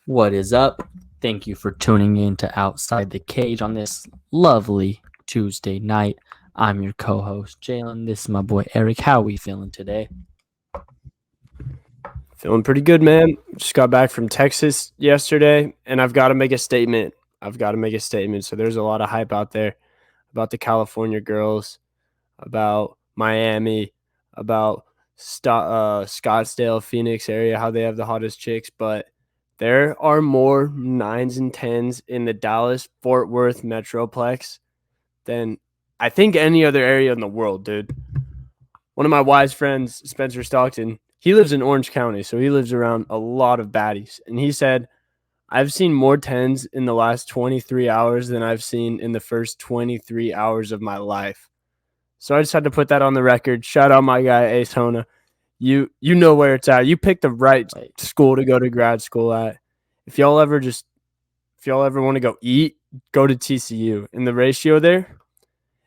What is up? Thank you for tuning in to Outside the Cage on this lovely Tuesday night. I'm your co-host, Jalen. This is my boy, Eric. How are we feeling today? Feeling pretty good, man. Just got back from Texas yesterday, and I've got to make a statement. So there's a lot of hype out there about the California girls, about Miami, about Scottsdale, Phoenix area, how they have the hottest chicks. But there are more 9s and 10s in the Dallas-Fort Worth Metroplex than I think any other area in the world, dude. One of my wise friends, Spencer Stockton, he lives in Orange County, so he lives around a lot of baddies. And he said, I've seen more 10s in the last 23 hours than I've seen in the first 23 hours of my life. So I just had to put that on the record. Shout out my guy, Ace Hona. You know where it's at. You picked the right school to go to grad school at. If y'all ever want to go eat, go to TCU. And the ratio there,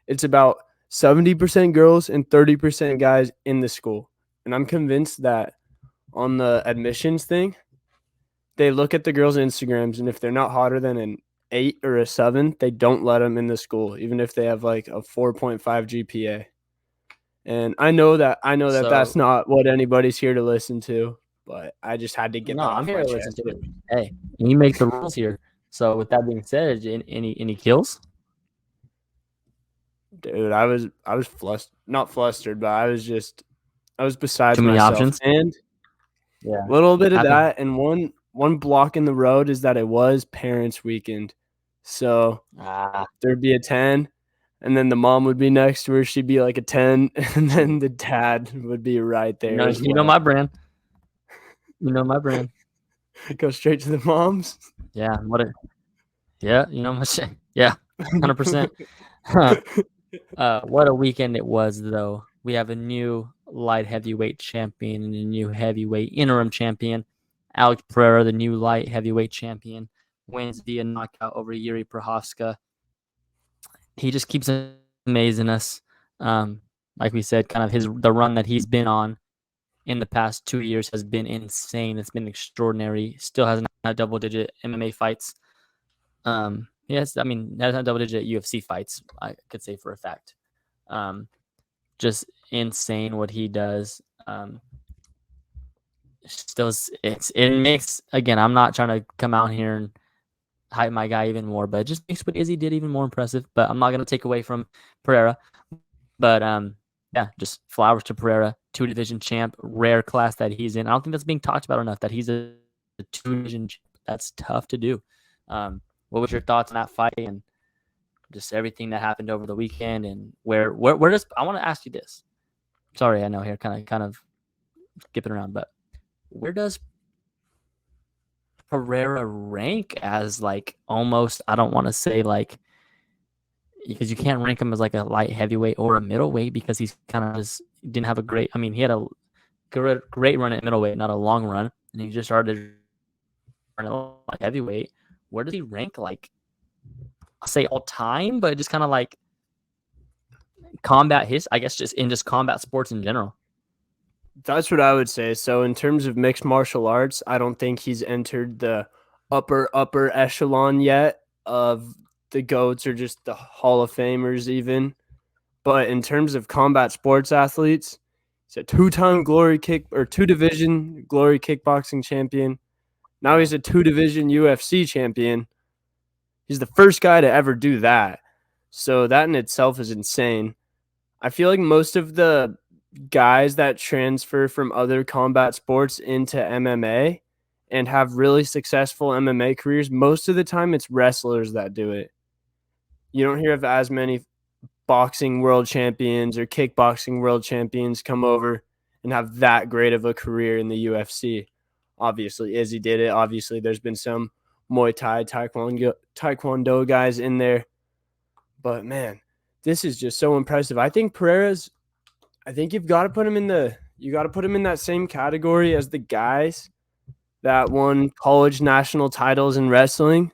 it's about 70% girls and 30% guys in the school. And I'm convinced that on the admissions thing, they look at the girls' Instagrams, and if they're not hotter than an 8 or a 7, they don't let them in the school, even if they have like a 4.5 GPA. And I know that that's not what anybody's here to listen to, but I just had to get that off my chest. Hey, you make the rules here. So with that being said, any kills? Dude, I was not flustered, but I was beside Too many myself. options? And yeah, a little bit of that, and one block in the road is that it was parents' weekend. So there'd be a 10, and then the mom would be next to her. She'd be like a 10, and then the dad would be right there. You know my brand. Go straight to the moms. Yeah, you know my shit. Yeah, 100%. What a weekend it was, though. We have a new light heavyweight champion and a new heavyweight interim champion. Alex Pereira, the new light heavyweight champion, wins via knockout over Yuri Prochazka. He just keeps amazing us. Like we said, kind of the run that he's been on in the past 2 years has been insane. It's been extraordinary. Still hasn't had double-digit MMA fights. Yes, I mean, has had double-digit UFC fights, I could say for a fact. Just insane what he does. It makes, again, I'm not trying to come out here and hype my guy even more, but it just makes what Izzy did even more impressive. But I'm not going to take away from Pereira. But yeah, just flowers to Pereira, 2-division champ, rare class that he's in. I don't think that's being talked about enough, that he's a 2-division champ. That's tough to do. What was your thoughts on that fight and just everything that happened over the weekend? And where does, I want to ask you this. Sorry, I know here kind of skipping around, but where does Pereira rank as, like, almost, I don't want to say like, because you can't rank him as like a light heavyweight or a middleweight, because he's kind of just didn't have a great, I mean, he had a great run at middleweight, not a long run, and he just started like heavyweight. Where does he rank, like, I'll say all time, but just kind of like combat I guess just in combat sports in general? That's what I would say. So in terms of mixed martial arts, I don't think he's entered the upper echelon yet of the GOATs or just the Hall of Famers even. But in terms of combat sports athletes, he's a 2-time 2-division glory kickboxing champion. Now he's a 2-division UFC champion. He's the first guy to ever do that. So that in itself is insane. I feel like most of the guys that transfer from other combat sports into MMA and have really successful MMA careers, most of the time it's wrestlers that do it. You don't hear of as many boxing world champions or kickboxing world champions come over and have that great of a career in the UFC. Obviously, Izzy did it. Obviously, there's been some Muay Thai, Taekwondo guys in there. But, man, this is just so impressive. I think you've got to put him in that same category as the guys that won college national titles in wrestling,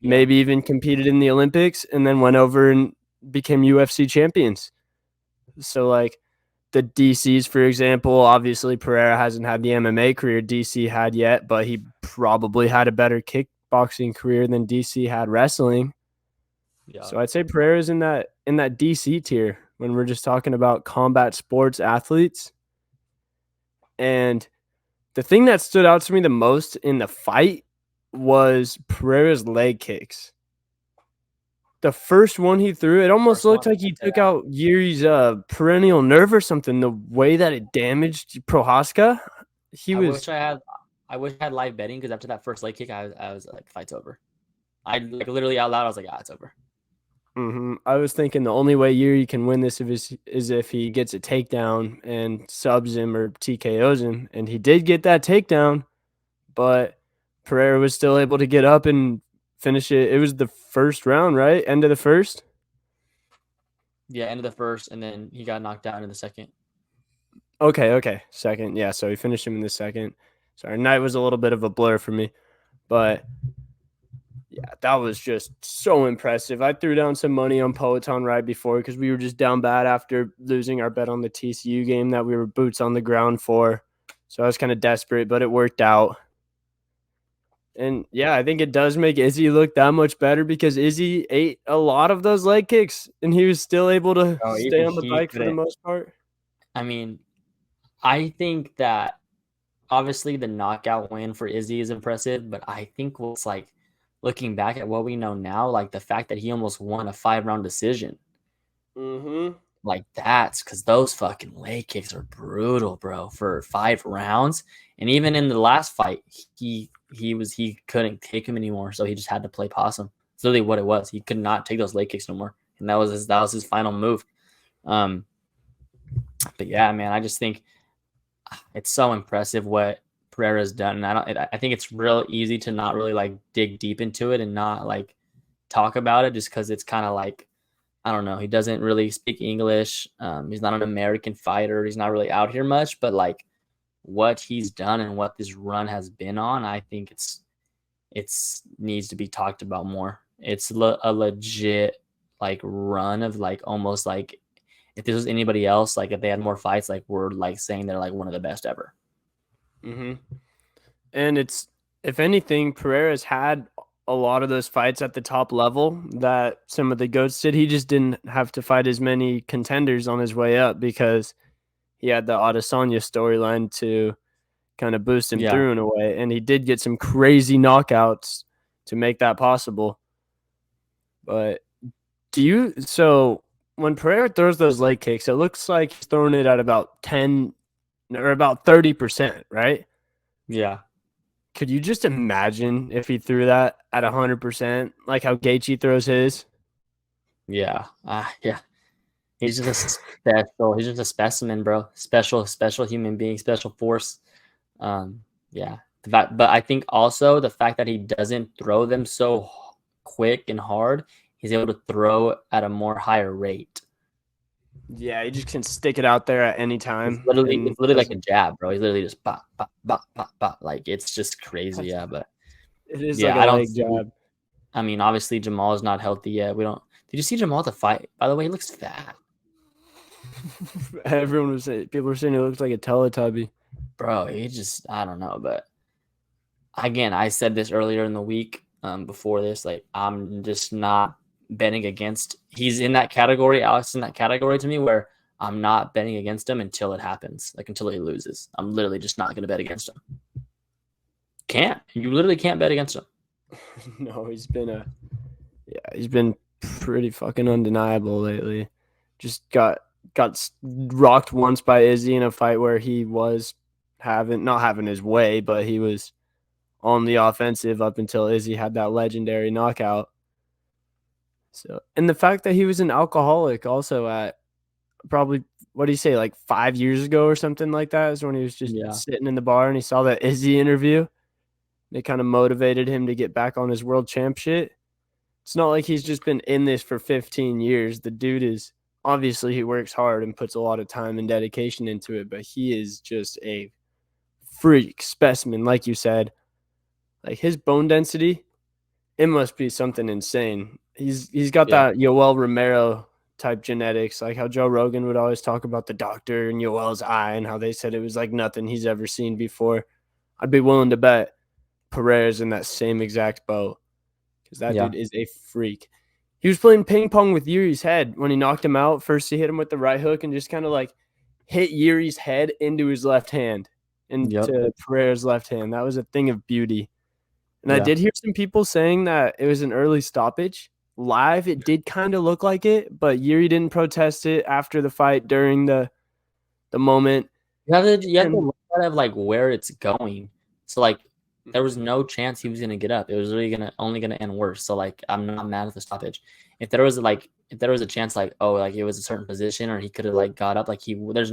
maybe even competed in the Olympics, and then went over and became UFC champions. So, like, the DCs, for example. Obviously, Pereira hasn't had the MMA career DC had yet, but he probably had a better kickboxing career than DC had wrestling. Yeah. So I'd say Pereira's in that DC tier when we're just talking about combat sports athletes. And the thing that stood out to me the most in the fight was Pereira's leg kicks. The first one he threw, it almost looked like he took out Yuri's perennial nerve or something. The way that it damaged Prohaska, I wish I had live betting, because after that first leg kick, I was like, fight's over. I like literally out loud, I was like, it's over. I was thinking the only way Yuri can win this is if he gets a takedown and subs him or TKOs him, and he did get that takedown, but Pereira was still able to get up and finish it. It was the first round, right? End of the first? Yeah, end of the first, and then he got knocked out in the second. Okay. Second. Yeah, so he finished him in the second. Sorry, night was a little bit of a blur for me. But yeah, that was just so impressive. I threw down some money on Poatan right before because we were just down bad after losing our bet on the TCU game that we were boots on the ground for. So I was kind of desperate, but it worked out. And yeah, I think it does make Izzy look that much better because Izzy ate a lot of those leg kicks and he was still able to stay on the bike for the most part. I mean, I think that obviously the knockout win for Izzy is impressive, but I think what's like, looking back at what we know now, like the fact that he almost won a 5-round decision. Like that's because those fucking leg kicks are brutal, bro, for 5 rounds. And even in the last fight, he couldn't take him anymore, so he just had to play possum. It's literally what it was. He could not take those leg kicks no more, and that was his final move. But yeah, man, I just think it's so impressive what Pereira's done. And I think it's real easy to not really like dig deep into it and not like talk about it, just because it's kind of like, I don't know. He doesn't really speak English. He's not an American fighter. He's not really out here much, but like what he's done and what this run has been on, I think it's needs to be talked about more. It's a legit like run of like almost like if this was anybody else, like if they had more fights, like we're like saying they're like one of the best ever. And it's, if anything, Pereira's had a lot of those fights at the top level that some of the GOATs did. He just didn't have to fight as many contenders on his way up because he had the Adesanya storyline to kind of boost him through in a way. And he did get some crazy knockouts to make that possible. But so when Pereira throws those leg kicks, it looks like he's throwing it at about 10 or about 30%, right? Yeah. Could you just imagine if he threw that at 100%, like how Gaethje throws his? Yeah. Yeah. He's just he's just a specimen, bro. Special human being, special force. Yeah. But I think also the fact that he doesn't throw them so quick and hard, he's able to throw at a more higher rate. Yeah, he just can stick it out there at any time. It's literally like a jab, bro. He's literally just pop, pop, pop, pop, pop. Like it's just crazy. Yeah, but it is like a leg jab. I mean, obviously Jamal is not healthy yet. We don't. Did you see Jamal at the fight? By the way, he looks fat. Everyone was saying, people were saying he looks like a Teletubby. Bro, he just, I don't know. But again, I said this earlier in the week before this. Like, I'm just not betting against. He's in that category. Alex in that category to me where I'm not betting against him until it happens. Like, until he loses. I'm literally just not going to bet against him. You literally can't bet against him. No, he's been pretty fucking undeniable lately. Just got rocked once by Izzy in a fight where he was not having his way, but he was on the offensive up until Izzy had that legendary knockout. So, and the fact that he was an alcoholic also at probably, what do you say, like 5 years ago or something like that, is when he was just sitting in the bar and he saw that Izzy interview. It kind of motivated him to get back on his world champ shit. It's not like he's just been in this for 15 years. The dude is, obviously he works hard and puts a lot of time and dedication into it, but he is just a freak specimen, like you said. Like his bone density, it must be something insane. He's got that Yoel Romero type genetics, like how Joe Rogan would always talk about the doctor in Yoel's eye and how they said it was like nothing he's ever seen before. I'd be willing to bet Pereira's in that same exact boat because that Yeah. dude is a freak. He was playing ping pong with Yuri's head when he knocked him out. First, he hit him with the right hook and just kind of like hit Yuri's head into his left hand, Yep. into Pereira's left hand. That was a thing of beauty. And I Yeah. did hear some people saying that it was an early stoppage. Live, it did kind of look like it, but Yuri didn't protest it after the fight during the moment. You have to look at like where it's going. So like there was no chance he was gonna get up. It was really only gonna end worse. So like I'm not mad at the stoppage. If there was a chance like like it was a certain position or he could have like got up, like there was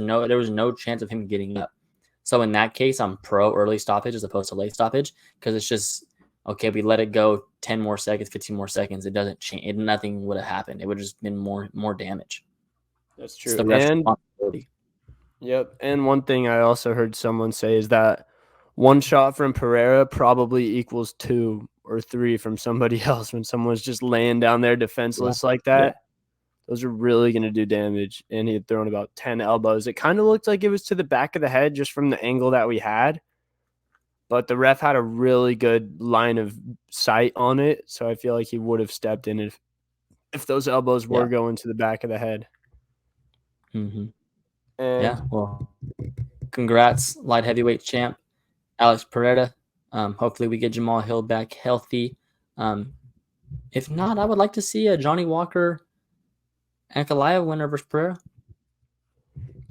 no chance of him getting up. So in that case, I'm pro early stoppage as opposed to late stoppage because it's just okay. We let it go 10 more seconds, 15 more seconds. It doesn't change. Nothing would have happened. It would have just been more damage. That's It's true. the ref's And responsibility. yep. And one thing I also heard someone say is that one shot from Pereira probably equals 2 or 3 from somebody else when someone's just laying down there defenseless like that. Yeah. Those are really going to do damage. And he had thrown about 10 elbows. It kind of looked like it was to the back of the head just from the angle that we had. But the ref had a really good line of sight on it. So I feel like he would have stepped in if those elbows were going to the back of the head. Mm-hmm. And yeah, well, congrats, light heavyweight champ, Alex Pereira. Hopefully we get Jamal Hill back healthy. If not, I would like to see a Johnny Walker Ankalaev winner versus Pereira.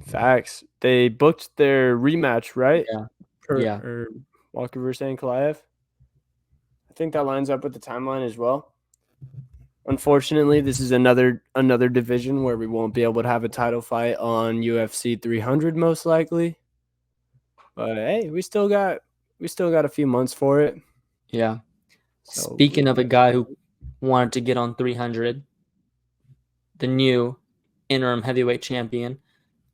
Facts. They booked their rematch, right? Yeah. Or Walker versus Ankalaev. I think that lines up with the timeline as well. Unfortunately, this is another division where we won't be able to have a title fight on UFC 300 most likely. But hey, we still got a few months for it. Yeah. So Speaking of a guy who wanted to get on 300, the new interim heavyweight champion,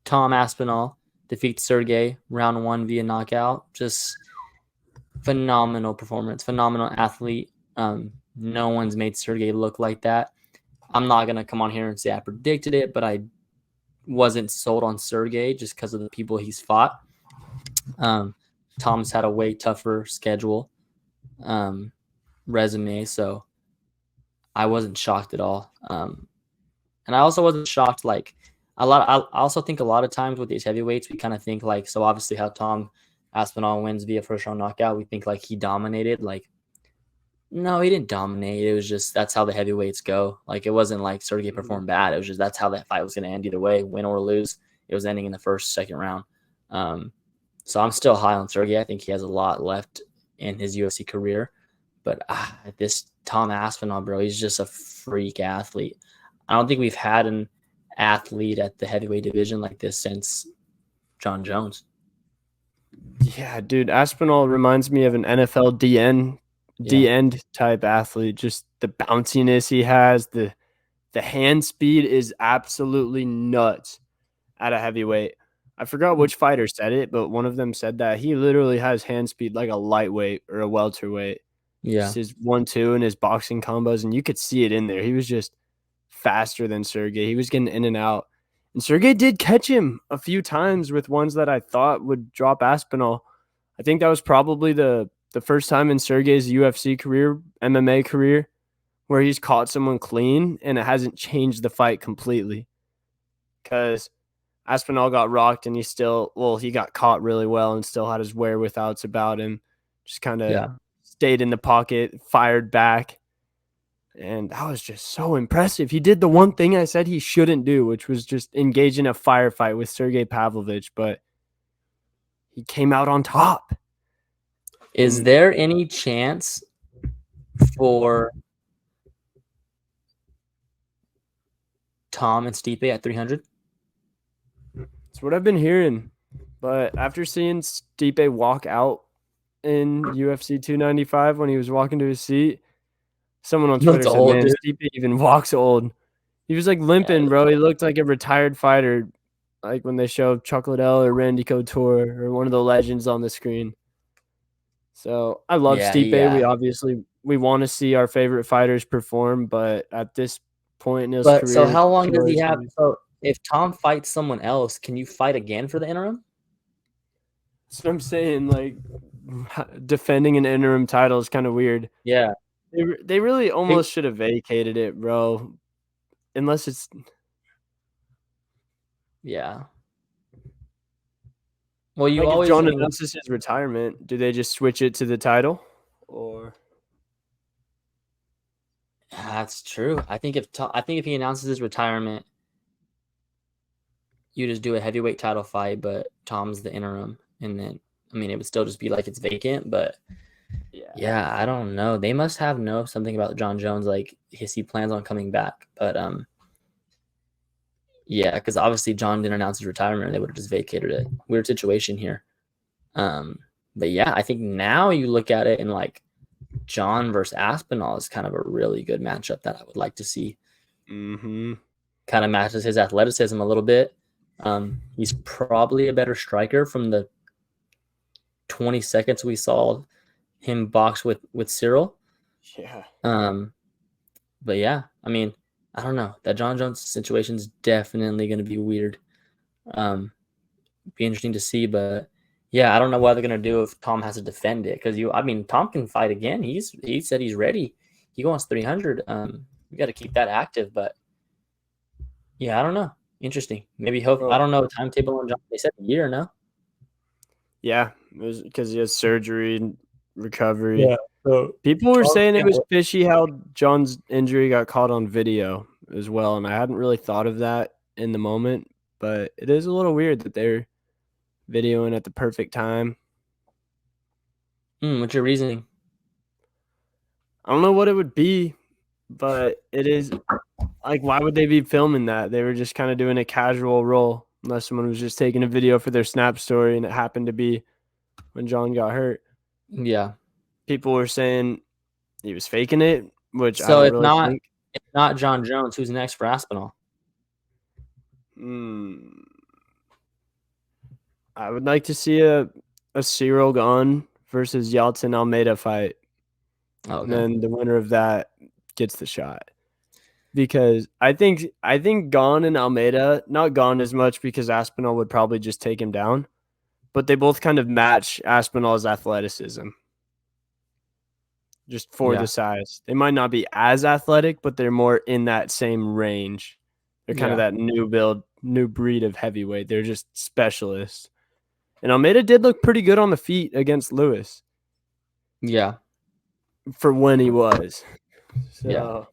Tom Aspinall, defeats Sergei round 1 via knockout. Just phenomenal performance, phenomenal athlete. No one's made Sergei look like that. I'm not going to come on here and say I predicted it, but I wasn't sold on Sergei just because of the people he's fought. Tom's had a way tougher schedule, resume, so I wasn't shocked at all. And I also wasn't shocked. Like I also think a lot of times with these heavyweights, we kind of think like, so obviously how Tom Aspinall wins via first round knockout, we think like he dominated. Like, no, he didn't dominate. It was just that's how the heavyweights go. Like it wasn't like Sergei performed bad. It was just that's how that fight was going to end either way, win or lose. It was ending in the first, second round. So I'm still high on Sergei. I think he has a lot left in his UFC career. But this Tom Aspinall, bro, he's just a freak athlete. I don't think we've had an athlete at the heavyweight division like this since John Jones. Yeah, dude, Aspinall reminds me of an NFL D-end type athlete. Just the bounciness he has, the hand speed is absolutely nuts at a heavyweight. I forgot which fighter said it, but one of them said that he literally has hand speed like a lightweight or a welterweight. Yeah. Just his 1-2 and his boxing combos, and you could see it in there. He was just faster than Sergei. He was getting in and out. And Sergei did catch him a few times with ones that I thought would drop Aspinall. I think that was probably the first time in Sergei's UFC career, MMA career, where he's caught someone clean and it hasn't changed the fight completely. Because Aspinall got rocked and he got caught really well and still had his wherewithals about him. Just kind of stayed in the pocket, fired back. And that was just so impressive. He did the one thing I said he shouldn't do, which was just engage in a firefight with Sergei Pavlovich, but he came out on top. Is there any chance for Tom and Stipe at 300? That's what I've been hearing. But after seeing Stipe walk out in UFC 295 when he was walking to his seat, someone on Twitter said, man, Stipe even walks old. He was like limping, bro. He looked like a retired fighter, like when they show Chocolate L or Randy Couture or one of the legends on the screen. So I love Stipe. We obviously want to see our favorite fighters perform, but at this point in his But so career. how long does he have? So if Tom fights someone else, can you fight again for the interim? That's what I'm saying. Like, defending an interim title is kind of weird. Yeah. They really almost should have vacated it, bro. Unless it's Yeah. Well, you like if always, John I mean, announces his retirement, do they just switch it to the title? Or that's true. I think if he announces his retirement, you just do a heavyweight title fight, but Tom's the interim, and then I mean it would still just be like it's vacant, but yeah, I don't know. They must know something about John Jones, like he plans on coming back, but yeah, because obviously John didn't announce his retirement, they would have just vacated it. Weird situation here. But yeah, I think now you look at it and like John versus Aspinall is kind of a really good matchup that I would like to see. Kind of matches his athleticism a little bit. He's probably a better striker from the 20 seconds we saw him box with Cyril. yeah. But yeah, I mean, I don't know. That John Jones situation is definitely going to be weird. Be interesting to see, but yeah, I don't know what they're gonna do if Tom has to defend it because I mean, Tom can fight again. He said he's ready. He wants 300. We got to keep that active, but yeah, I don't know. Interesting. Maybe hope. I don't know a timetable on John. They said a year, no? Yeah, it was because he has surgery and recovery. Yeah. So people were saying it was fishy how John's injury got caught on video as well, and I hadn't really thought of that in the moment, but it is a little weird that they're videoing at the perfect time. What's your reasoning? I don't know what it would be, but it is like, why would they be filming that? They were just kind of doing a casual roll, unless someone was just taking a video for their Snap story and it happened to be when John got hurt. Yeah. People were saying he was faking it, which so I don't really think. It's not John Jones. Who's next for Aspinall? I would like to see a Cyril Gahn versus Yeltsin Almeida fight. Okay. And then the winner of that gets the shot. Because I think Gahn and Almeida, not Gahn as much because Aspinall would probably just take him down, but they both kind of match Aspinall's athleticism. Just for the size. They might not be as athletic, but they're more in that same range. They're kind of that new breed of heavyweight. They're just specialists. And Almeida did look pretty good on the feet against Lewis. Yeah. For when he was. So,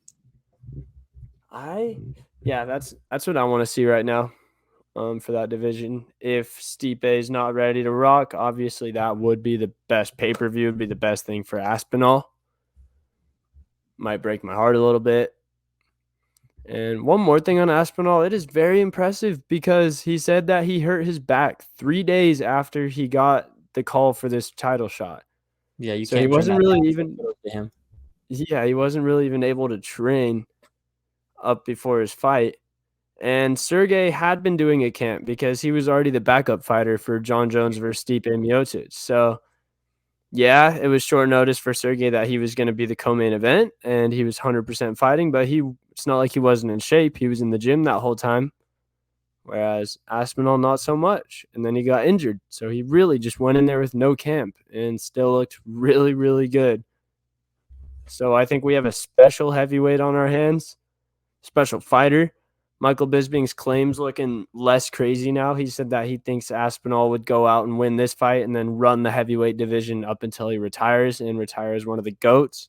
that's what I want to see right now for that division. If Stipe is not ready to rock, obviously that would be the best pay-per-view, would be the best thing for Aspinall. Might break my heart a little bit. And one more thing on Aspinall, it is very impressive because he said that he hurt his back 3 days after he got the call for this title shot. Yeah, so he wasn't really even he wasn't really even able to train up before his fight. And Sergei had been doing a camp because he was already the backup fighter for John Jones versus Stipe Miocic. So yeah, it was short notice for Sergei that he was going to be the co-main event, and he was 100% fighting, but it's not like he wasn't in shape. He was in the gym that whole time, whereas Aspinall, not so much. And then he got injured, so he really just went in there with no camp and still looked really, really good. So I think we have a special heavyweight on our hands, special fighter. Michael Bisping's claims looking less crazy now. He said that he thinks Aspinall would go out and win this fight and then run the heavyweight division up until he retires and retires one of the GOATs.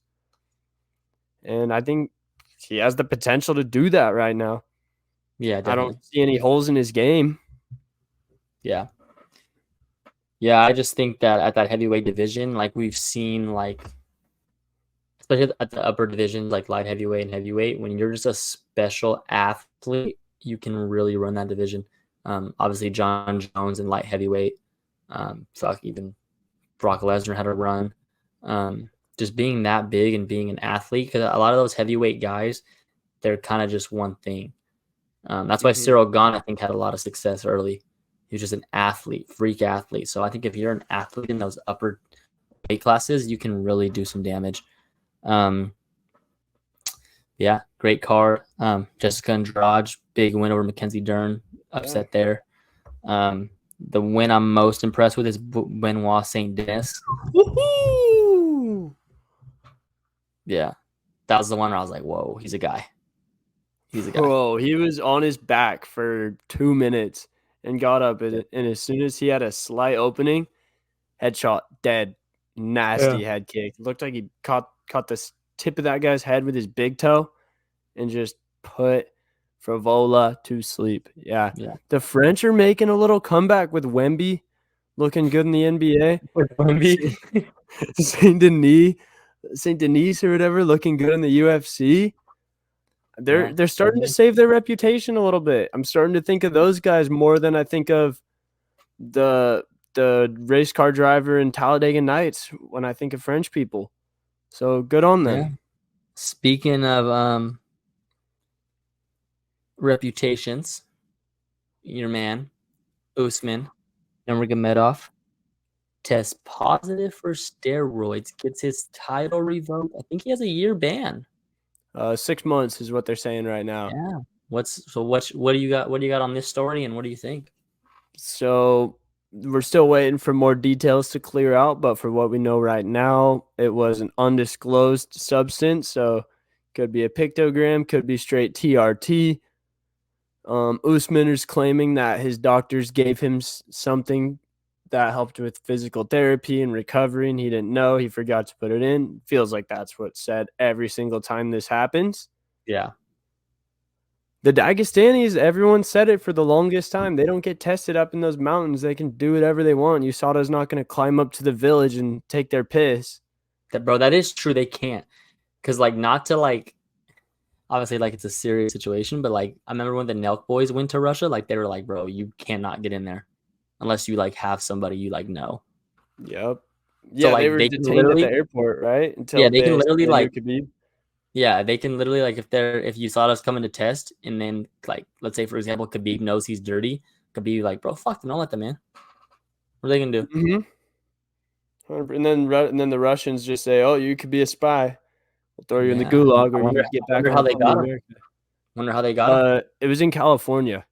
And I think he has the potential to do that right now. Yeah, definitely. I don't see any holes in his game. Yeah. Yeah, I just think that at that heavyweight division, like we've seen, like especially at the upper divisions, like light heavyweight and heavyweight, when you're just a special athlete, you can really run that division. Obviously, John Jones in light heavyweight, even Brock Lesnar had a run. Just being that big and being an athlete, because a lot of those heavyweight guys, they're kind of just one thing. That's why Cyril Gahn, I think, had a lot of success early. He was just an athlete, freak athlete. So I think if you're an athlete in those upper weight classes, you can really do some damage. Yeah, great card. Jessica Andrade, big win over Mackenzie Dern, upset there. The win I'm most impressed with is Benoit Saint Denis. Woohoo! Yeah, that was the one where I was like, whoa, he's a guy. He's a guy. Bro, he was on his back for 2 minutes and got up, and as soon as he had a slight opening, headshot, dead, Yeah. nasty head kick. Looked like he caught the tip of that guy's head with his big toe and just put Frivola to sleep. Yeah. Yeah. The French are making a little comeback with Wemby looking good in the NBA. With Wemby. Saint Denis, Saint Denis or whatever, looking good in the UFC. Yeah. They're starting to save their reputation a little bit. I'm starting to think of those guys more than I think of the race car driver in Talladega Nights when I think of French people. So good on them. Yeah. Speaking of reputations, your man, Usman Nurmagomedov, tests positive for steroids, gets his title revoked. I think he has a year ban. 6 months is what they're saying right now. Yeah. What do you got? What do you got on this story, and what do you think? So we're still waiting for more details to clear out, but for what we know right now, it was an undisclosed substance. So could be a pictogram, could be straight TRT. Usman is claiming that his doctors gave him something that helped with physical therapy and recovery, and he didn't know. He forgot to put it in. Feels like that's what's said every single time this happens. Yeah. The Dagestanis, everyone said it for the longest time. They don't get tested up in those mountains. They can do whatever they want. USADA's not going to climb up to the village and take their piss. That is true. They can't. Because, like, not to, like, obviously, like, it's a serious situation, but, like, I remember when the Nelk boys went to Russia, like, they were like, bro, you cannot get in there unless you, like, have somebody you, like, know. Yep. So, Yeah, they like, were they can detained at the literally, airport, right? yeah, Until they can they literally, surrendered like, Khabib. yeah, they can literally, like, if you saw us coming to test, and then, like, let's say, for example, Khabib knows he's dirty, Khabib, like, bro, fuck them, don't let them in. What are they going to do? Mm-hmm. And then the Russians just say, "Oh, you could be a spy. We'll throw you in the Yeah. gulag, I or you wonder, need to get I wonder back how on they Team got him. America." Wonder how they got him. It was in California,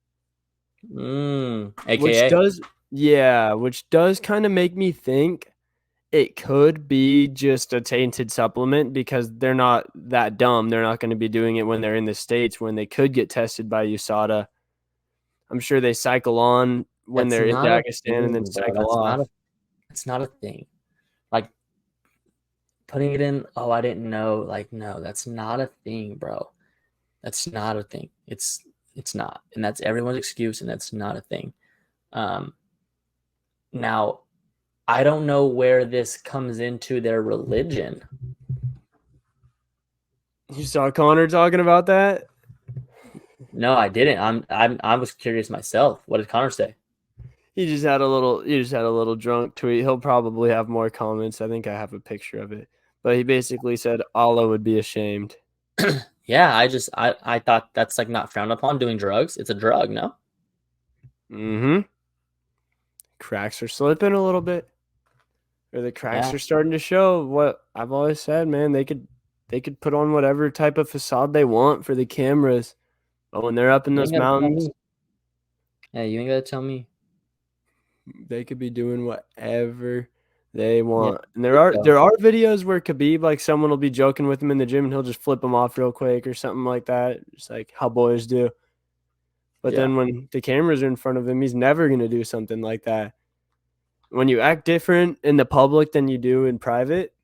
which AKA. does kind of make me think it could be just a tainted supplement because they're not that dumb. They're not going to be doing it when they're in the States when they could get tested by USADA. I'm sure they cycle on when That's they're in not a Dagestan and then thing, bro. cycle off. That's not a thing. Like, putting it in, oh, I didn't know. Like, no, that's not a thing, bro. That's not a thing. It's not. And that's everyone's excuse, and that's not a thing. Um Now, I don't know where this comes into their religion. You saw Connor talking about that? No, I didn't. I was curious myself. What did Connor say? He just had a little drunk tweet. He'll probably have more comments. I think I have a picture of it. But he basically said Allah would be ashamed. Yeah, I thought that's like not frowned upon doing drugs. It's a drug, no? Mm-hmm. Cracks are slipping a little bit. Or the cracks Yeah. are starting to show. What I've always said, man, they could put on whatever type of facade they want for the cameras. But when they're up in You those ain't gotta tell mountains, me. Yeah, you ain't gotta tell me. they could be doing whatever they Yeah. want. And there are videos where Khabib, like someone will be joking with him in the gym and he'll just flip him off real quick or something like that. Just like how boys do. But Yeah. then when the cameras are in front of him, he's never gonna do something like that. When you act different in the public than you do in private,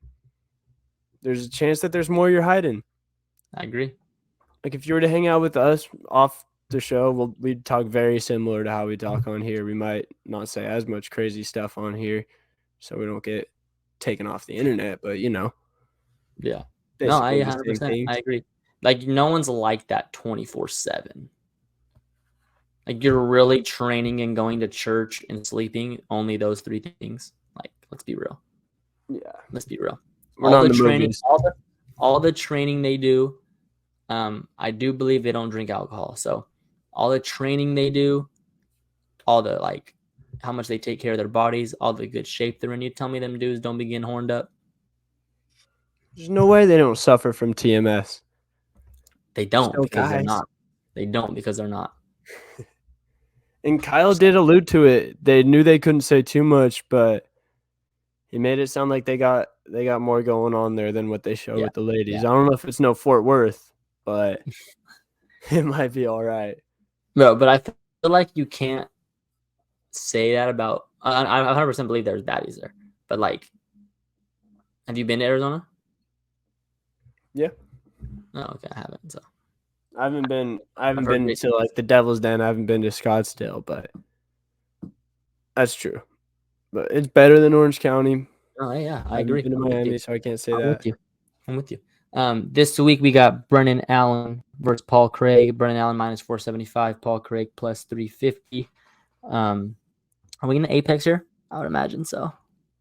there's a chance that there's more you're hiding. I agree. Like if you were to hang out with us off the show, we'd talk very similar to how we talk on here. We might not say as much crazy stuff on here, so we don't get taken off the internet. But Yeah. No, I basically the same 100%. things. I agree. Like, no one's like that 24/7. Like, you're really training and going to church and sleeping, only those three things. Like, let's be real. Yeah, Let's be real. we're not in the Training, movies. all the training they do, I do believe they don't drink alcohol. So all the training they do, all the, like, how much they take care of their bodies, all the good shape they're in. You tell me them dudes don't be getting horned up. There's no way they don't suffer from TMS. They don't Still because they're guys. not. They don't because they're not. And Kyle did allude to it. They knew they couldn't say too much, but he made it sound like they got more going on there than what they show Yeah, with the ladies. yeah. I don't know if it's no Fort Worth, but it might be all right. No, but I feel like you can't say that about. I 100% believe there's baddies there, but like, have you been to Arizona? Yeah. No, okay, I haven't. So I haven't been I've heard great to like the Devil's Den. I haven't been to Scottsdale, but that's true. But it's better than Orange County. Oh yeah, I I haven't agree. been to I'm with you. Miami, so I can't say I'm that. with you. I'm with you. This week we got Brennan Allen versus Paul Craig. Brennan Allen minus 475. Paul Craig plus 350. Are we in the Apex here? I would imagine so.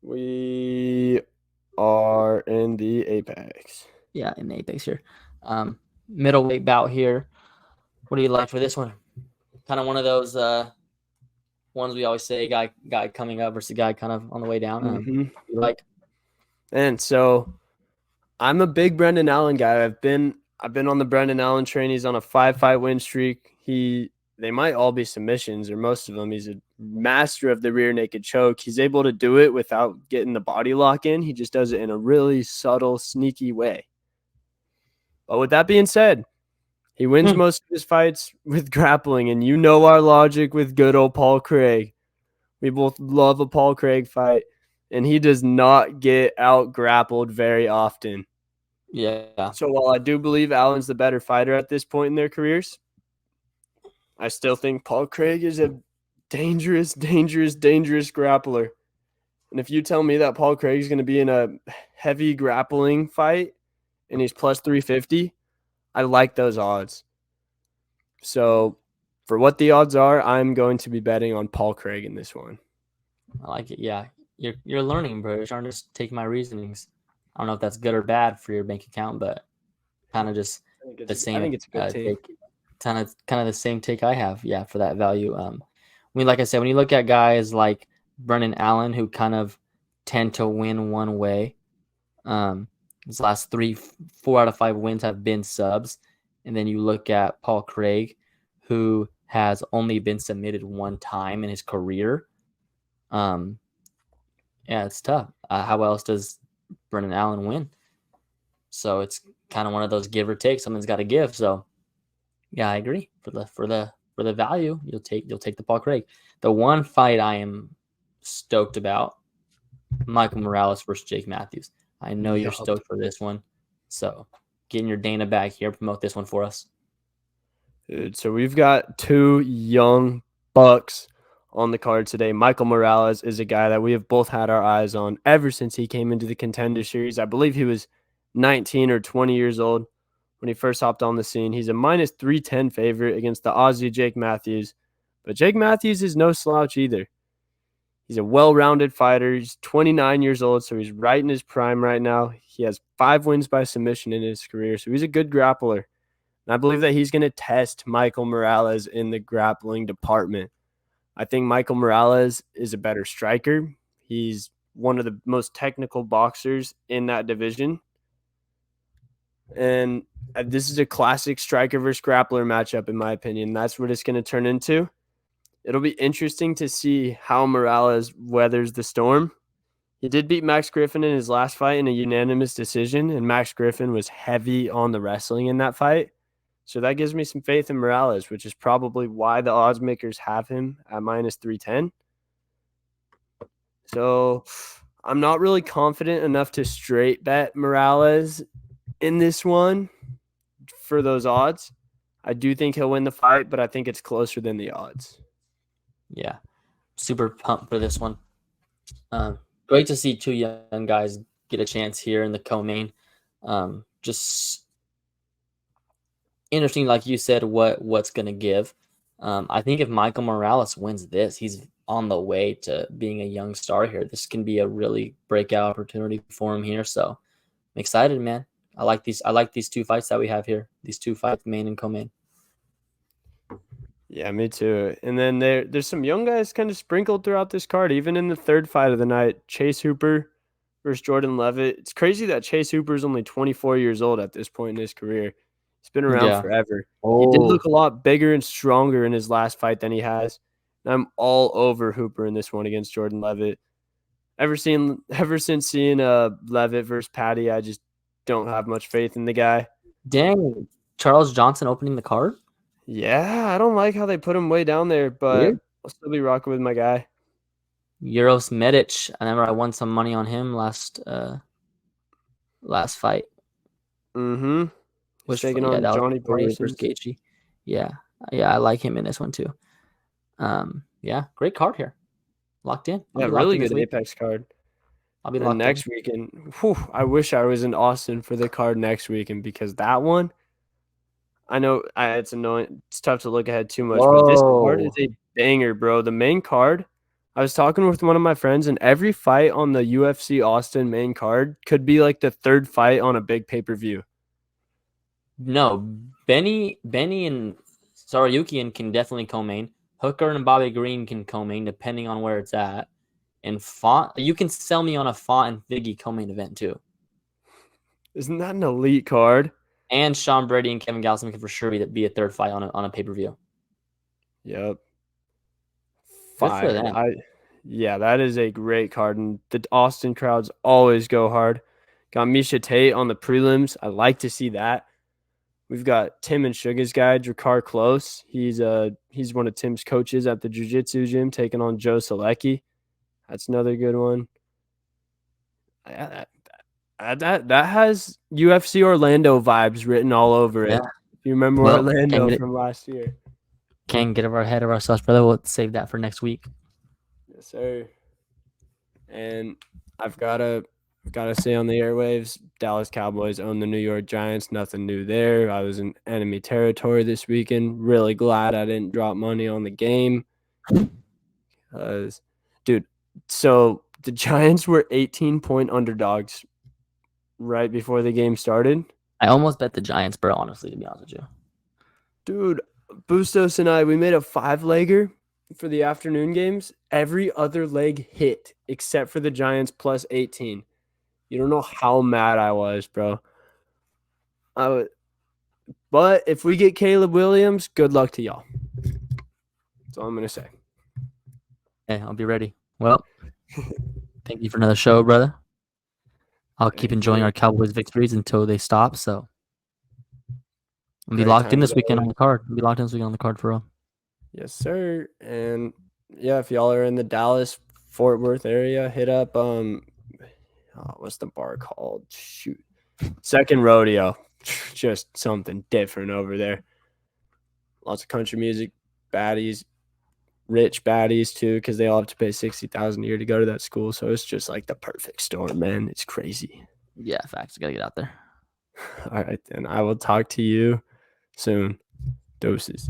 We are in the Apex. Yeah, in the Apex here. Middleweight bout here. What do you like for this one? Kind of one of those ones we always say, guy coming up versus guy kind of on the way down. You like? And so I'm a big Brendan Allen guy. I've been on the Brendan Allen train. He's on a 5-fight win streak. They might all be submissions or most of them. He's a master of the rear naked choke. He's able to do it without getting the body lock in. He just does it in a really subtle, sneaky way. But with that being said, he wins most of his fights with grappling, and you know our logic with good old Paul Craig. We both love a Paul Craig fight, and he does not get out grappled very often. Yeah. So while I do believe Allen's the better fighter at this point in their careers, I still think Paul Craig is a dangerous, dangerous, dangerous grappler. And if you tell me that Paul Craig is going to be in a heavy grappling fight and he's plus 350, I like those odds. So for what the odds are, I'm going to be betting on Paul Craig in this one. I like it. Yeah. You're learning, bro. You're starting to take my reasonings. I don't know if that's good or bad for your bank account, but kind of just the same. I think it's a good take. Kind of the same take I have. Yeah, for that value. Like I said, when you look at guys like Brendan Allen, who kind of tend to win one way, his last 4 out of 5 wins have been subs, and then you look at Paul Craig, who has only been submitted one time in his career. Yeah, it's tough. How else does Brendan Allen win? So it's kind of one of those give or take. Someone's got to give. So yeah, I agree. For the value, you'll take the Paul Craig. The one fight I am stoked about, Michael Morales versus Jake Matthews. I know you're stoked for this one. So getting your Dana back here, promote this one for us. Dude, so we've got 2 young bucks on the card today. Michael Morales is a guy that we have both had our eyes on ever since he came into the Contender Series. I believe he was 19 or 20 years old when he first hopped on the scene. He's a minus 310 favorite against the Aussie Jake Matthews. But Jake Matthews is no slouch either. He's a well-rounded fighter. He's 29 years old, so he's right in his prime right now. He has 5 wins by submission in his career, so he's a good grappler. And I believe that he's going to test Michael Morales in the grappling department. I think Michael Morales is a better striker. He's one of the most technical boxers in that division. And this is a classic striker versus grappler matchup, in my opinion. That's what it's going to turn into. It'll be interesting to see how Morales weathers the storm. He did beat Max Griffin in his last fight in a unanimous decision, and Max Griffin was heavy on the wrestling in that fight. So that gives me some faith in Morales, which is probably why the odds makers have him at minus 310. So I'm not really confident enough to straight bet Morales in this one for those odds. I do think he'll win the fight, but I think it's closer than the odds. Yeah, super pumped for this one. Great to see 2 young guys get a chance here in the co-main. Just interesting, like you said, what's going to give. I think if Michael Morales wins this, he's on the way to being a young star here. This can be a really breakout opportunity for him here. So I'm excited, man. I like these 2 fights that we have here. These 2 fights, main and co-main. Yeah, me too. And then there's some young guys kind of sprinkled throughout this card, even in the 3rd fight of the night. Chase Hooper versus Jordan Levitt. It's crazy that Chase Hooper is only 24 years old at this point in his career. He's been around Yeah. forever. He did Oh, look a lot bigger and stronger in his last fight than he has. And I'm all over Hooper in this one against Jordan Levitt. Ever since seeing Levitt versus Patty, I just don't have much faith in the guy. dang. Charles Johnson opening the card? Yeah, I don't like how they put him way down there, but Weird. I'll still be rocking with my guy. Euros Medic. I remember I won some money on him last fight. Mm-hmm. He's Which taking yeah, on that was Johnny Poirier versus Parsons. Gaethje. Yeah, I like him in this one too. Yeah, great card here. Locked in. I'll Yeah, be locked really in this good week. Apex card. I'll be And locked in. next weekend, I wish I was in Austin for the card next weekend because that one, I know it's annoying. It's tough to look ahead too much, but this card is Whoa. a banger, bro. The main card, I was talking with one of my friends, and every fight on the UFC Austin main card could be like the third fight on a big pay-per-view. No, Benny and Sarayukian can definitely co-main. Hooker and Bobby Green can co-main depending on where it's at. And Font, you can sell me on a Font and Figgy co-main event too. Isn't that an elite card? And Sean Brady and Kevin Gastelum can for sure be a third fight on a pay-per-view. Yep. Good for Fire. them. Yeah, that is a great card. And the Austin crowds always go hard. Got Misha Tate on the prelims. I like to see that. We've got Tim and Sugar's guy, Drakkar Close. He's one of Tim's coaches at the jiu-jitsu gym, taking on Joe Selecki. That's another good one. Yeah, that has UFC Orlando vibes written all over it. Yeah. If you remember Well, Orlando from last year. can't get ahead of ourselves, brother. We'll save that for next week. Yes, sir. And I've gotta say on the airwaves, Dallas Cowboys own the New York Giants. Nothing new there. I was in enemy territory this weekend. Really glad I didn't drop money on the game. Dude, so the Giants were 18-point underdogs right before the game started. I almost bet the Giants, bro, honestly, to be honest with you. Dude, Bustos and we made a 5-legger for the afternoon games. Every other leg hit except for the Giants plus 18. You don't know how mad I was, bro. But if we get Caleb Williams, good luck to y'all. That's all I'm going to say. Hey, I'll be ready. Well, thank you for another show, brother. I'll keep enjoying our Cowboys victories until they stop. So I'll be locked in this weekend on the card. I'll be locked in this weekend on the card for real. Yes, sir. And yeah, if y'all are in the Dallas Fort Worth area, hit up what's the bar called? Shoot. Second Rodeo. Just something different over there. Lots of country music, baddies, rich baddies too, because they all have to pay $60,000 a year to go to that school. So it's just like the perfect storm, man. It's crazy. Yeah, facts. Gotta get out there. All right, then I will talk to you soon. Doses.